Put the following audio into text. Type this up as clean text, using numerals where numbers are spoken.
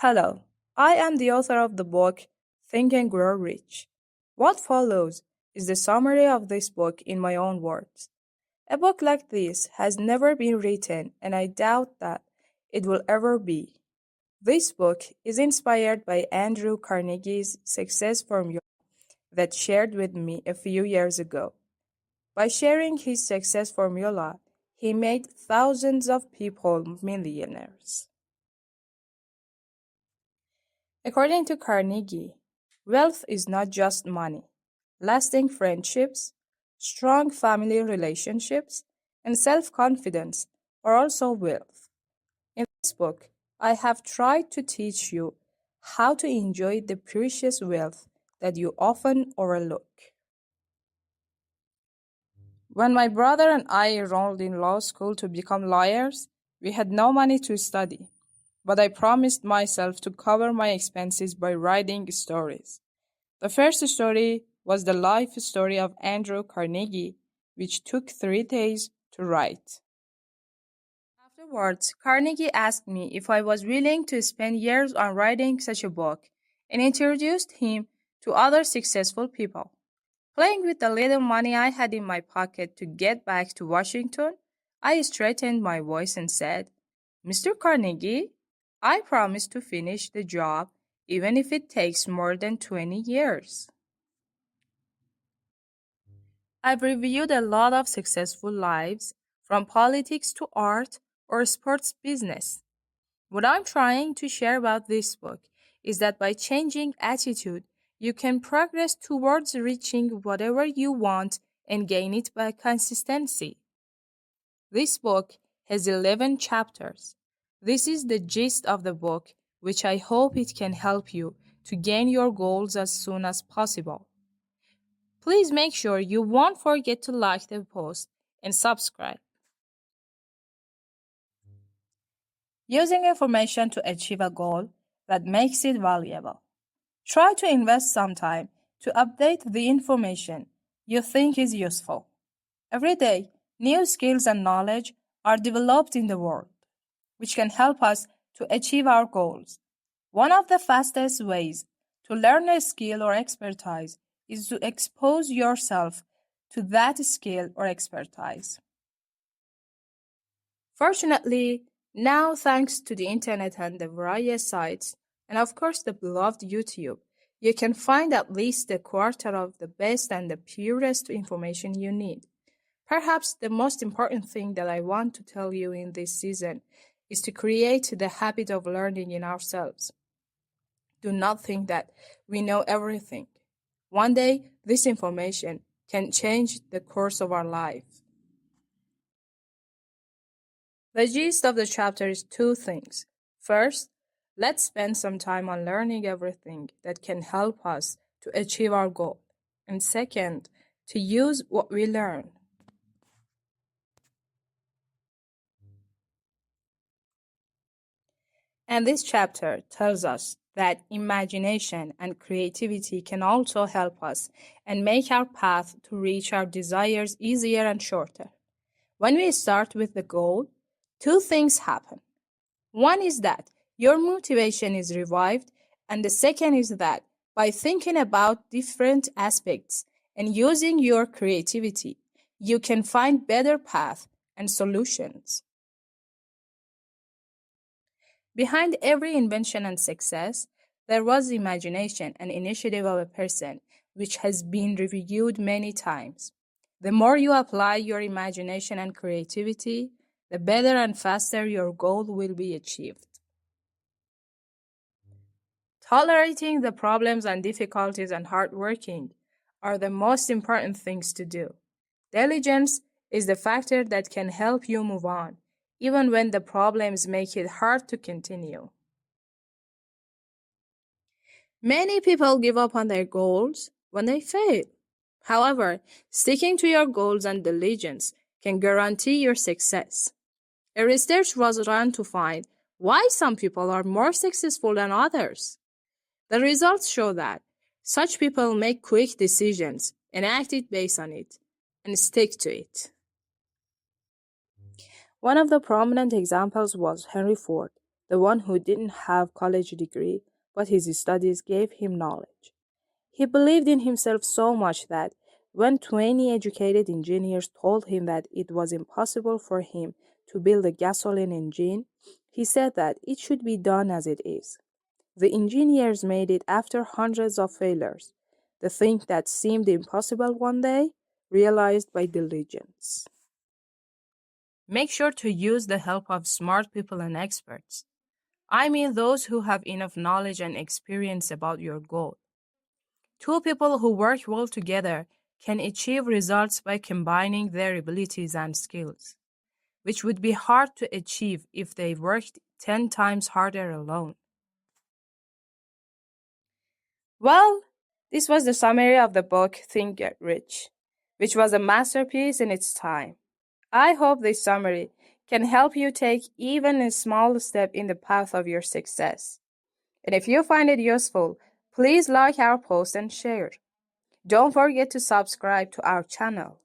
Hello, I am the author of the book Think and Grow Rich. What follows is the summary of this book in my own words. A book like this has never been written, and I doubt that it will ever be. This book is inspired by Andrew Carnegie's success formula that shared with me a few years ago. By sharing his success formula, he made thousands of people millionaires. According to Carnegie, wealth is not just money. Lasting friendships, strong family relationships, and self-confidence are also wealth. In this book, I have tried to teach you how to enjoy the precious wealth that you often overlook. When my brother and I enrolled in law school to become lawyers, we had no money to study, but I promised myself to cover my expenses by writing stories. The first story was the life story of Andrew Carnegie, which took 3 days to write. Afterwards, Carnegie asked me if I was willing to spend years on writing such a book and introduced him to other successful people. Playing with the little money I had in my pocket to get back to Washington, I straightened my voice and said, "Mr. Carnegie, I promise to finish the job even if it takes more than 20 years." I've reviewed a lot of successful lives, from politics to art or sports business. What I'm trying to share about this book is that by changing attitude, you can progress towards reaching whatever you want and gain it by consistency. This book has 11 chapters. This is the gist of the book, which I hope it can help you to gain your goals as soon as possible. Please make sure you won't forget to like the post and subscribe. Using information to achieve a goal that makes it valuable. Try to invest some time to update the information you think is useful. Every day, new skills and knowledge are developed in the world, which can help us to achieve our goals. One of the fastest ways to learn a skill or expertise is to expose yourself to that skill or expertise. Fortunately, now thanks to the internet and the various sites, and of course the beloved YouTube, you can find at least a quarter of the best and the purest information you need. Perhaps the most important thing that I want to tell you in this season is to create the habit of learning in ourselves. Do not think that we know everything. One day, this information can change the course of our life. The gist of the chapter is two things. First, let's spend some time on learning everything that can help us to achieve our goal. And second, to use what we learn. And this chapter tells us that imagination and creativity can also help us and make our path to reach our desires easier and shorter. When we start with the goal, two things happen. One is that your motivation is revived, and the second is that by thinking about different aspects and using your creativity, you can find better paths and solutions. Behind every invention and success, there was imagination and initiative of a person, which has been reviewed many times. The more you apply your imagination and creativity, the better and faster your goal will be achieved. Tolerating the problems and difficulties and hard working are the most important things to do. Diligence is the factor that can help you move on, even when the problems make it hard to continue. Many people give up on their goals when they fail. However, sticking to your goals and diligence can guarantee your success. A research was run to find why some people are more successful than others. The results show that such people make quick decisions and act it based on it and stick to it. One of the prominent examples was Henry Ford, the one who didn't have college degree, but his studies gave him knowledge. He believed in himself so much that when 20 educated engineers told him that it was impossible for him to build a gasoline engine, he said that it should be done as it is. The engineers made it after hundreds of failures. The thing that seemed impossible one day, realized by diligence. Make sure to use the help of smart people and experts. I mean those who have enough knowledge and experience about your goal. Two people who work well together can achieve results by combining their abilities and skills, which would be hard to achieve if they worked 10 times harder alone. Well, this was the summary of the book Think Get Rich, which was a masterpiece in its time. I hope this summary can help you take even a small step in the path of your success. And if you find it useful, please like our post and share. Don't forget to subscribe to our channel.